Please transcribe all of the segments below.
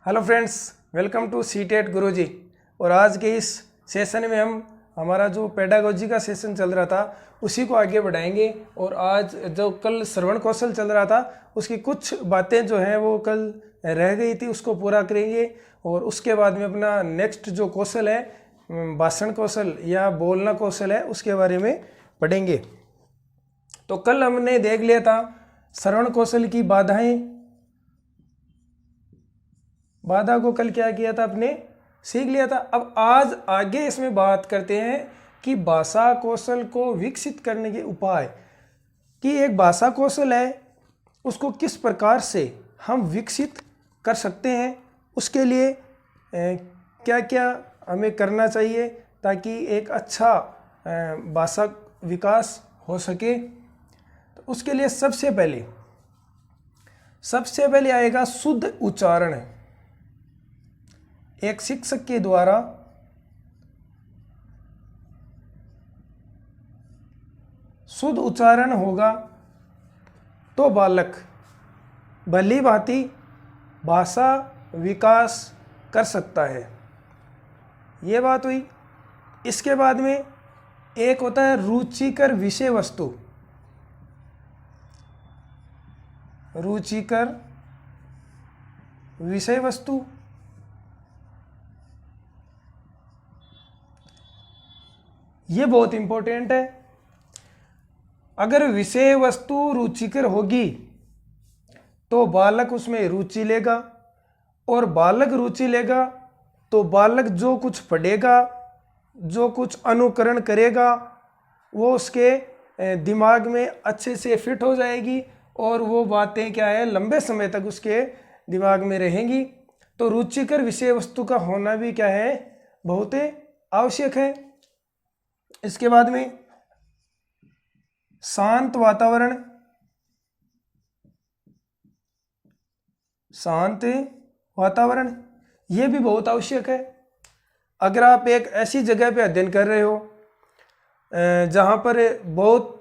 Hello friends, welcome to CTET Guruji. और आज के इस सेशन में हम हमारा जो पेडागोजी का सेशन चल रहा था उसी को आगे बढ़ाएंगे। और आज जो कल श्रवण कौशल चल रहा था उसकी कुछ बातें जो हैं वो कल रह गई थी उसको पूरा करेंगे। और उसके बाद में अपना नेक्स्ट जो कौशल है भाषण कौशल या बोलना कौशल है उसके बारे में पढ़ेंगे। तो कल हमने देख लिया था श्रवण कौशल की बाधाएं। बाधा को कल क्या किया था, अपने सीख लिया था। अब आज आगे इसमें बात करते हैं कि भाषा कौशल को विकसित करने के उपाय, कि एक भाषा कौशल है उसको किस प्रकार से हम विकसित कर सकते हैं, उसके लिए क्या क्या हमें करना चाहिए ताकि एक अच्छा भाषा विकास हो सके। तो उसके लिए सबसे पहले आएगा शुद्ध उच्चारण। एक शिक्षक के द्वारा शुद्ध उच्चारण होगा तो बालक भली भांति भाषा विकास कर सकता है। ये बात हुई। इसके बाद में एक होता है रुचिकर विषय वस्तु। रुचिकर विषय वस्तु, ये बहुत इंपॉर्टेंट है। अगर विषय वस्तु रुचिकर होगी तो बालक उसमें रुचि लेगा, और बालक रुचि लेगा तो बालक जो कुछ पढ़ेगा, जो कुछ अनुकरण करेगा, वो उसके दिमाग में अच्छे से फिट हो जाएगी और वो बातें क्या है लंबे समय तक उसके दिमाग में रहेंगी। तो रुचिकर विषय वस्तु का होना भी क्या है, बहुत आवश्यक है। इसके बाद में शांत वातावरण। शांत वातावरण ये भी बहुत आवश्यक है। अगर आप एक ऐसी जगह पे अध्ययन कर रहे हो जहाँ पर बहुत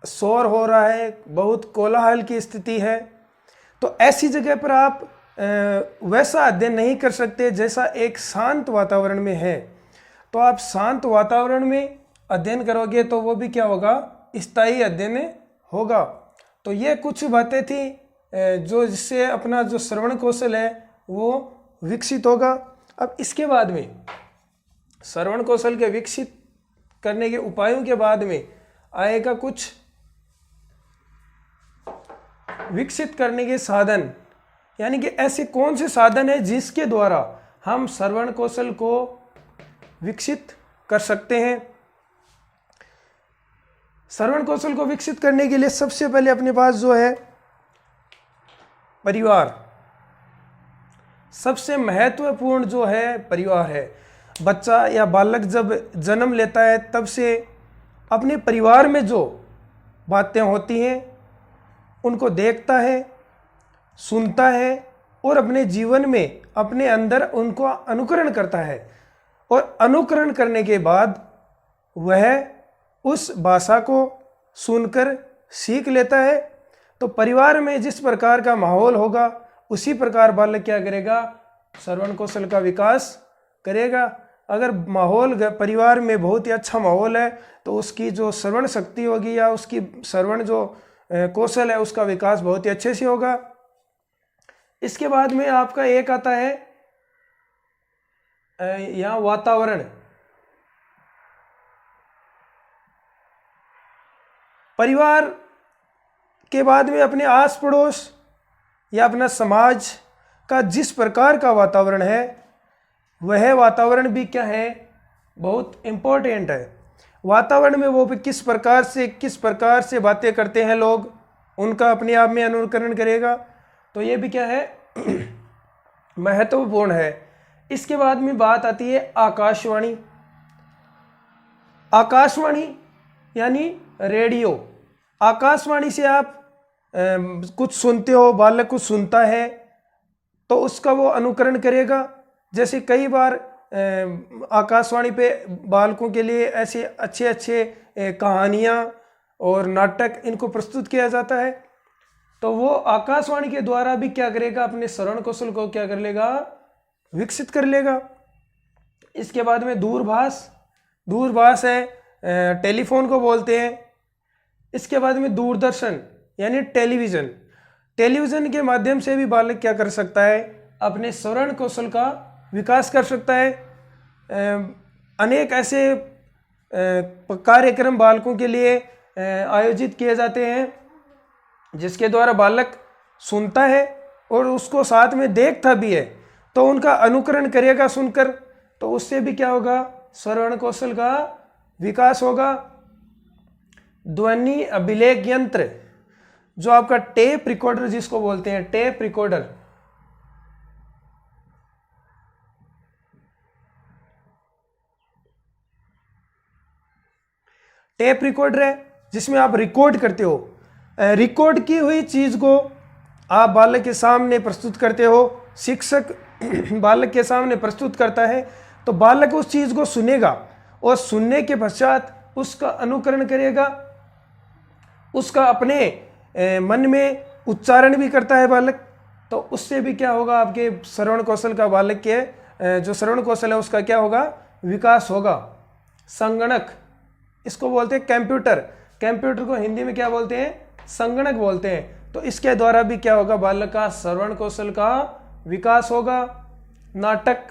शोर हो रहा है, बहुत कोलाहल की स्थिति है, तो ऐसी जगह पर आप वैसा अध्ययन नहीं कर सकते जैसा एक शांत वातावरण में है। तो आप शांत वातावरण में अध्ययन करोगे तो वो भी क्या होगा, स्थायी अध्ययन होगा। तो ये कुछ बातें थी जो जिससे अपना जो श्रवण कौशल है वो विकसित होगा। अब इसके बाद में श्रवण कौशल के विकसित करने के उपायों के बाद में आएगा कुछ विकसित करने के साधन, यानी कि ऐसे कौन से साधन है जिसके द्वारा हम श्रवण कौशल को विकसित कर सकते हैं। श्रवण कौशल को विकसित करने के लिए सबसे पहले अपने पास जो है परिवार, सबसे महत्वपूर्ण जो है परिवार है। बच्चा या बालक जब जन्म लेता है तब से अपने परिवार में जो बातें होती हैं उनको देखता है, सुनता है और अपने जीवन में अपने अंदर उनको अनुकरण करता है। और अनुकरण करने के बाद वह उस भाषा को सुनकर सीख लेता है। तो परिवार में जिस प्रकार का माहौल होगा उसी प्रकार बालक क्या करेगा, श्रवण कौशल का विकास करेगा। अगर माहौल परिवार में बहुत ही अच्छा माहौल है तो उसकी जो श्रवण शक्ति होगी या उसकी श्रवण जो कौशल है उसका विकास बहुत ही अच्छे से होगा। इसके बाद में आपका एक आता है यहाँ वातावरण। परिवार के बाद में अपने आस पड़ोस या अपना समाज का जिस प्रकार का वातावरण है वह वातावरण भी क्या है, बहुत इम्पोर्टेंट है। वातावरण में वो भी किस प्रकार से बातें करते हैं लोग, उनका अपने आप में अनुकरण करेगा। तो ये भी क्या है महत्वपूर्ण है। इसके बाद में बात आती है आकाशवाणी। आकाशवाणी यानी रेडियो। आकाशवाणी से आप कुछ सुनते हो, बालक कुछ सुनता है तो उसका वो अनुकरण करेगा। जैसे कई बार आकाशवाणी पे बालकों के लिए ऐसे अच्छे कहानियाँ और नाटक इनको प्रस्तुत किया जाता है। तो वो आकाशवाणी के द्वारा भी क्या करेगा, अपने श्रवण कौशल को क्या कर लेगा, विकसित कर लेगा। इसके बाद में दूरभाष, दूरभाष है टेलीफोन को बोलते हैं। इसके बाद में दूरदर्शन यानी टेलीविज़न, टेलीविज़न के माध्यम से भी बालक क्या कर सकता है, अपने श्रवण कौशल का विकास कर सकता है। अनेक ऐसे कार्यक्रम बालकों के लिए आयोजित किए जाते हैं जिसके द्वारा बालक सुनता है और उसको साथ में देखता भी है, तो उनका अनुकरण करेगा सुनकर, तो उससे भी क्या होगा, श्रवण कौशल का विकास होगा। ध्वनि अभिलेख यंत्र, जो आपका टेप रिकॉर्डर जिसको बोलते हैं, टेप रिकॉर्डर, टेप रिकॉर्डर है जिसमें आप रिकॉर्ड करते हो, रिकॉर्ड की हुई चीज को आप बालक के सामने प्रस्तुत करते हो, शिक्षक बालक के सामने प्रस्तुत करता है, तो बालक उस चीज को सुनेगा और सुनने के पश्चात उसका अनुकरण करेगा, उसका अपने मन में उच्चारण भी करता है बालक, तो उससे भी क्या होगा, आपके श्रवण कौशल का, बालक के जो श्रवण कौशल है उसका क्या होगा, विकास होगा। संगणक, इसको बोलते हैं कंप्यूटर, कंप्यूटर को हिंदी में क्या बोलते हैं, संगणक बोलते हैं, तो इसके द्वारा भी क्या होगा, बालक का श्रवण कौशल का विकास होगा। नाटक,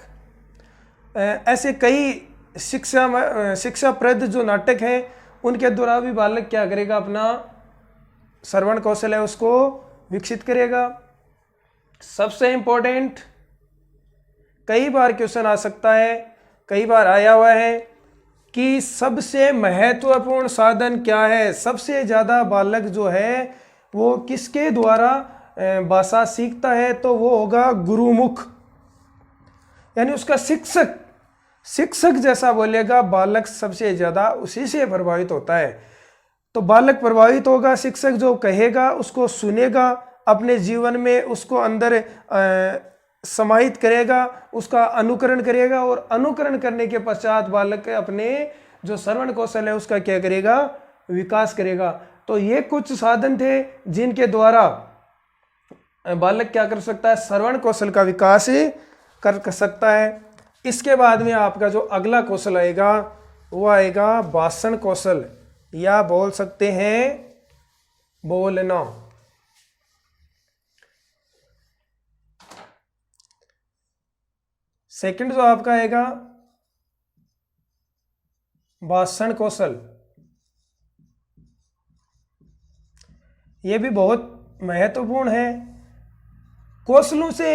ऐसे कई शिक्षाप्रद जो नाटक हैं उनके द्वारा भी बालक क्या करेगा, अपना श्रवण कौशल है उसको विकसित करेगा। सबसे इंपॉर्टेंट, कई बार क्वेश्चन आ सकता है, कई बार आया हुआ है कि सबसे महत्वपूर्ण साधन क्या है, सबसे ज़्यादा बालक जो है वो किसके द्वारा भाषा सीखता है, तो वो होगा गुरुमुख, यानी उसका शिक्षक, शिक्षक जैसा बोलेगा बालक सबसे ज़्यादा उसी से प्रभावित होता है। तो बालक प्रभावित होगा, शिक्षक जो कहेगा उसको सुनेगा, अपने जीवन में उसको अंदर समाहित करेगा, उसका अनुकरण करेगा, और अनुकरण करने के पश्चात बालक अपने जो श्रवण कौशल है उसका क्या करेगा, विकास करेगा। तो ये कुछ साधन थे जिनके द्वारा बालक क्या कर सकता है, श्रवण कौशल का विकास कर सकता है। इसके बाद में आपका जो अगला कौशल आएगा वो आएगा भाषण कौशल, या बोल सकते हैं बोलना। सेकंड जो आपका आएगा भाषण कौशल, ये भी बहुत महत्वपूर्ण है। कौशलों से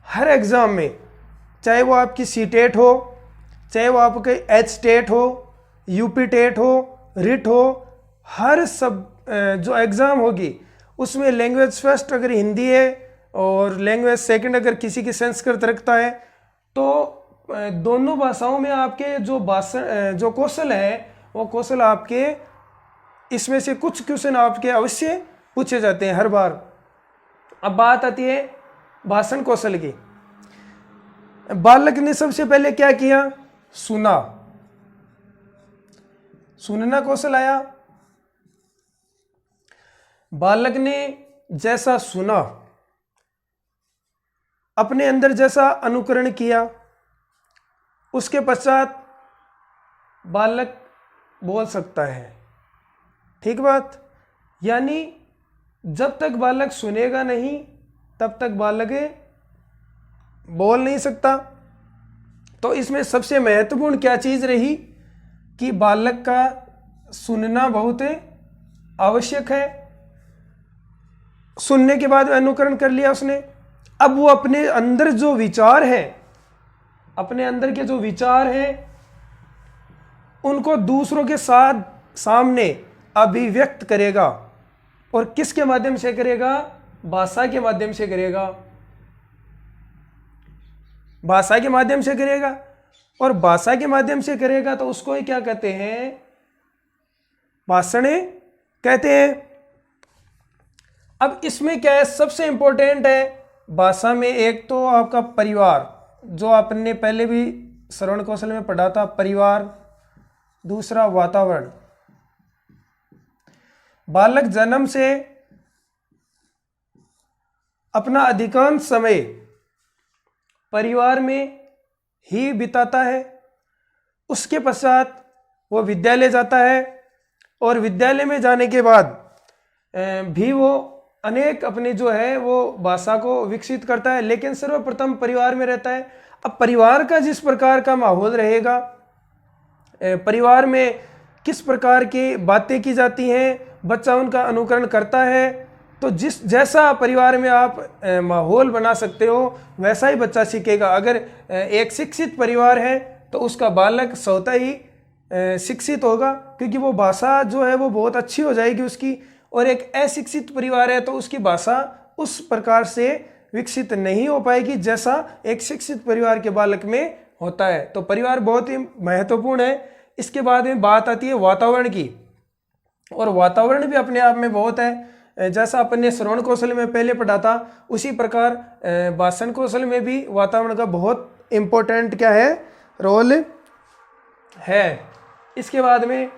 हर एग्जाम में, चाहे वो आपकी सीटेट हो, चाहे वो आपके एच टेट हो, यूपी टेट हो, रिट हो, हर सब जो एग्ज़ाम होगी उसमें लैंग्वेज फर्स्ट अगर हिंदी है और लैंग्वेज सेकंड अगर किसी की संस्कृत रखता है, तो दोनों भाषाओं में आपके जो भाषण जो कौशल है वो कौशल आपके, इसमें से कुछ क्वेश्चन आपके अवश्य पूछे जाते हैं हर बार। अब बात आती है भाषण कौशल की। बालक ने सबसे पहले क्या किया, सुना, सुनना कौशल आया। बालक ने जैसा सुना, अपने अंदर जैसा अनुकरण किया, उसके पश्चात बालक बोल सकता है। ठीक बात, यानी जब तक बालक सुनेगा नहीं तब तक बालक बोल नहीं सकता। तो इसमें सबसे महत्वपूर्ण क्या चीज़ रही कि बालक का सुनना बहुत आवश्यक है। सुनने के बाद अनुकरण कर लिया उसने, अब वो अपने अंदर जो विचार है, अपने अंदर के जो विचार हैं उनको दूसरों के साथ सामने अभिव्यक्त करेगा। और किसके माध्यम से करेगा, भाषा के माध्यम से करेगा, भाषा के माध्यम से करेगा। और भाषा के माध्यम से करेगा तो उसको ही क्या कहते हैं, भाषण कहते हैं। अब इसमें क्या है, सबसे इंपॉर्टेंट है भाषा में, एक तो आपका परिवार, जो आपने पहले भी श्रवण कौशल में पढ़ा था, परिवार। दूसरा वातावरण, बालक जन्म से अपना अधिकांश समय परिवार में ही बिताता है। उसके पश्चात वो विद्यालय जाता है और विद्यालय में जाने के बाद भी वो अनेक अपने जो है वो भाषा को विकसित करता है, लेकिन सर्वप्रथम परिवार में रहता है। अब परिवार का जिस प्रकार का माहौल रहेगा, परिवार में किस प्रकार की बातें की जाती हैं, बच्चा उनका अनुकरण करता है। तो जिस जैसा परिवार में आप माहौल बना सकते हो वैसा ही बच्चा सीखेगा। अगर एक शिक्षित परिवार है तो उसका बालक स्वतः ही शिक्षित होगा, क्योंकि वो भाषा जो है वो बहुत अच्छी हो जाएगी उसकी। और एक अशिक्षित परिवार है तो उसकी भाषा उस प्रकार से विकसित नहीं हो पाएगी जैसा एक शिक्षित परिवार के बालक में होता है। तो परिवार बहुत ही महत्वपूर्ण है। इसके बाद में बात आती है वातावरण की, और वातावरण भी अपने आप में बहुत है। जैसा अपन ने श्रवण कौशल में पहले पढ़ा था, उसी प्रकार भाषण कौशल में भी वातावरण का बहुत इम्पोर्टेंट क्या है, रोल है। इसके बाद में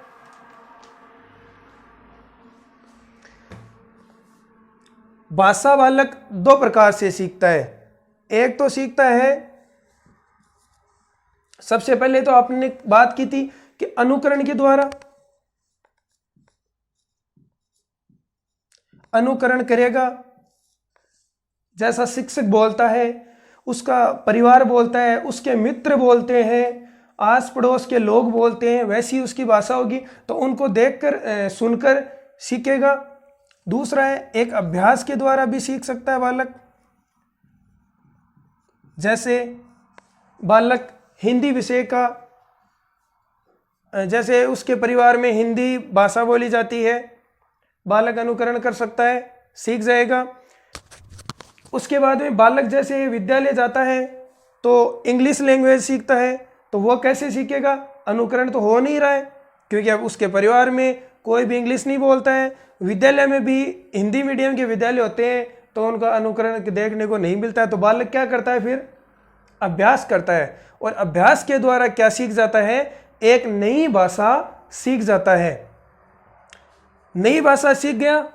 भाषा बालक दो प्रकार से सीखता है। एक तो सीखता है, सबसे पहले तो आपने बात की थी कि अनुकरण के द्वारा, अनुकरण करेगा। जैसा शिक्षक बोलता है, उसका परिवार बोलता है, उसके मित्र बोलते हैं, आस पड़ोस के लोग बोलते हैं, वैसी उसकी भाषा होगी। तो उनको देखकर सुनकर सीखेगा। दूसरा है, एक अभ्यास के द्वारा भी सीख सकता है बालक। जैसे बालक हिंदी विषय का, जैसे उसके परिवार में हिंदी भाषा बोली जाती है, बालक अनुकरण कर सकता है, सीख जाएगा। उसके बाद में बालक जैसे विद्यालय जाता है तो इंग्लिश लैंग्वेज सीखता है। तो वो कैसे सीखेगा, अनुकरण तो हो नहीं रहा है, क्योंकि अब उसके परिवार में कोई भी इंग्लिश नहीं बोलता है। विद्यालय में भी हिंदी मीडियम के विद्यालय होते हैं तो उनका अनुकरण देखने को नहीं मिलता है। तो बालक क्या करता है, फिर अभ्यास करता है, और अभ्यास के द्वारा क्या सीख जाता है, एक नई भाषा सीख जाता है। नई भाषा सीख गया,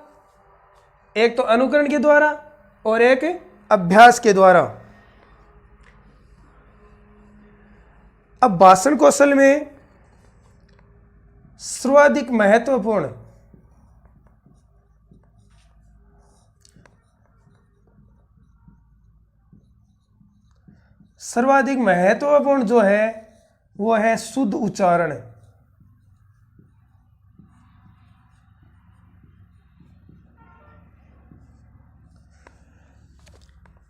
एक तो अनुकरण के द्वारा और एक अभ्यास के द्वारा। अब भाषण कौशल में सर्वाधिक महत्वपूर्ण जो है वो है शुद्ध उच्चारण।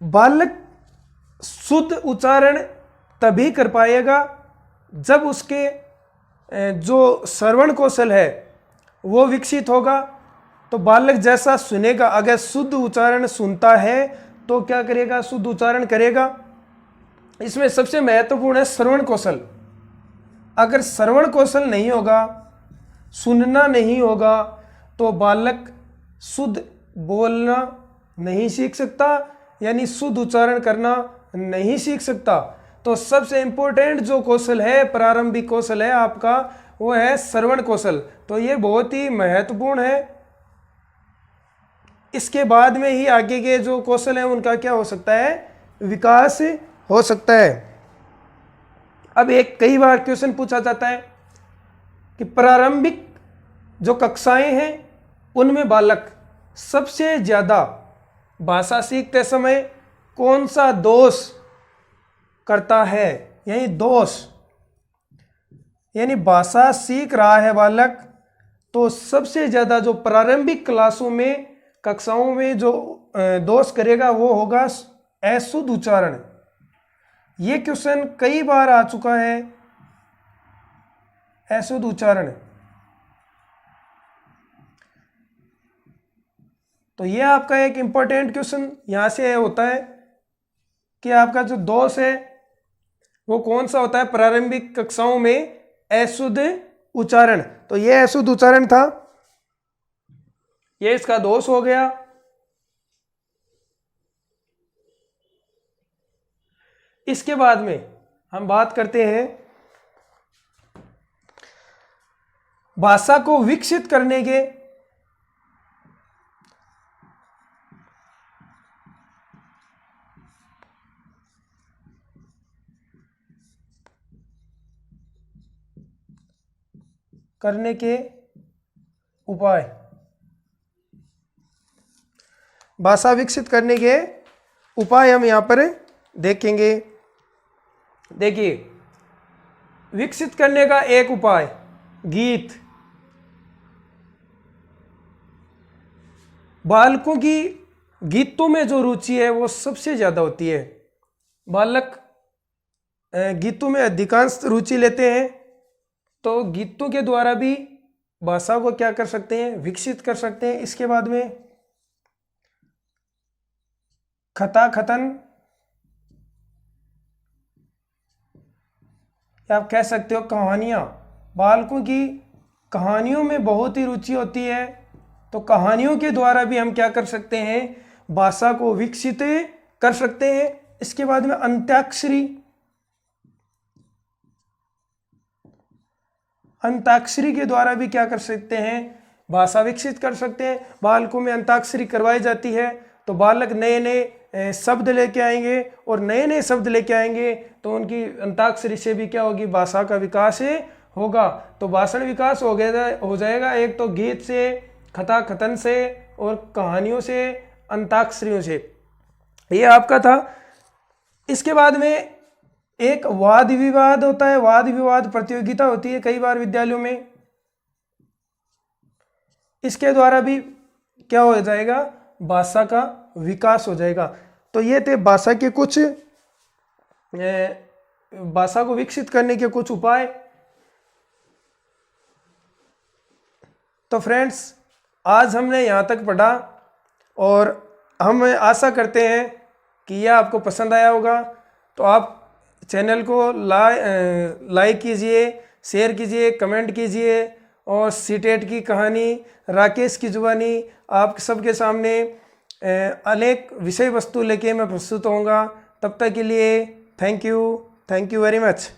बालक शुद्ध उच्चारण तभी कर पाएगा जब उसके जो श्रवण कौशल है वो विकसित होगा। तो बालक जैसा सुनेगा, अगर शुद्ध उच्चारण सुनता है तो क्या करेगा, शुद्ध उच्चारण करेगा। इसमें सबसे महत्वपूर्ण है श्रवण कौशल। अगर श्रवण कौशल नहीं होगा, सुनना नहीं होगा, तो बालक शुद्ध बोलना नहीं सीख सकता, यानी शुद्ध उच्चारण करना नहीं सीख सकता। तो सबसे इंपॉर्टेंट जो कौशल है, प्रारंभिक कौशल है आपका, वो है श्रवण कौशल। तो ये बहुत ही महत्वपूर्ण है। इसके बाद में ही आगे के जो कौशल हैं उनका क्या हो सकता है, विकास हो सकता है। अब एक कई बार क्वेश्चन पूछा जाता है कि प्रारंभिक जो कक्षाएं हैं उनमें बालक सबसे ज़्यादा भाषा सीखते समय कौन सा दोष करता है, यानी दोष, यानी भाषा सीख रहा है बालक तो सबसे ज़्यादा जो प्रारंभिक क्लासों में, कक्षाओं में जो दोष करेगा वो होगा अशुद्ध उच्चारण। ये क्वेश्चन कई बार आ चुका है, अशुद्ध उच्चारण। तो ये आपका एक इंपॉर्टेंट क्वेश्चन यहाँ से होता है कि आपका जो दोष है वो कौन सा होता है प्रारंभिक कक्षाओं में, अशुद्ध उच्चारण। तो ये अशुद्ध उच्चारण था, ये इसका दोष हो गया। इसके बाद में हम बात करते हैं भाषा को विकसित करने के करने के उपाय, भाषा विकसित करने के उपाय हम यहाँ पर देखेंगे। देखिए, विकसित करने का एक उपाय गीत। बालकों की गीतों में जो रुचि है वो सबसे ज़्यादा होती है। बालक गीतों में अधिकांश रुचि लेते हैं, तो गीतों के द्वारा भी भाषा को क्या कर सकते हैं, विकसित कर सकते हैं। इसके बाद में कथा कथन, आप कह सकते हो कहानियाँ। बालकों की कहानियों में बहुत ही रुचि होती है, तो कहानियों के द्वारा भी हम क्या कर सकते हैं, भाषा को विकसित कर सकते हैं। इसके बाद में अंत्याक्षरी, अंताक्षरी के द्वारा भी क्या कर सकते हैं, भाषा विकसित कर सकते हैं। बालकों में अंताक्षरी करवाई जाती है, तो बालक नए नए शब्द लेके आएंगे, और नए नए शब्द लेके आएंगे तो उनकी अंताक्षरी से भी क्या होगी, भाषा का विकास होगा। तो भाषण विकास हो जाएगा, एक तो गीत से, कथा कथन से, और कहानियों से, अंताक्षरियों से। ये आपका था। इसके बाद में एक वाद विवाद होता है, वाद विवाद प्रतियोगिता होती है कई बार विद्यालयों में। इसके द्वारा भी क्या हो जाएगा, भाषा का विकास हो जाएगा। तो ये थे भाषा के कुछ, भाषा को विकसित करने के कुछ उपाय। तो फ्रेंड्स, आज हमने यहाँ तक पढ़ा, और हम आशा करते हैं कि यह आपको पसंद आया होगा। तो आप चैनल को लाइक कीजिए, शेयर कीजिए, कमेंट कीजिए, और सीटेट की कहानी, राकेश की जुबानी, आप सबके सामने अनेक विषय वस्तु लेके मैं प्रस्तुत होऊंगा। तब तक के लिए थैंक यू वेरी मच।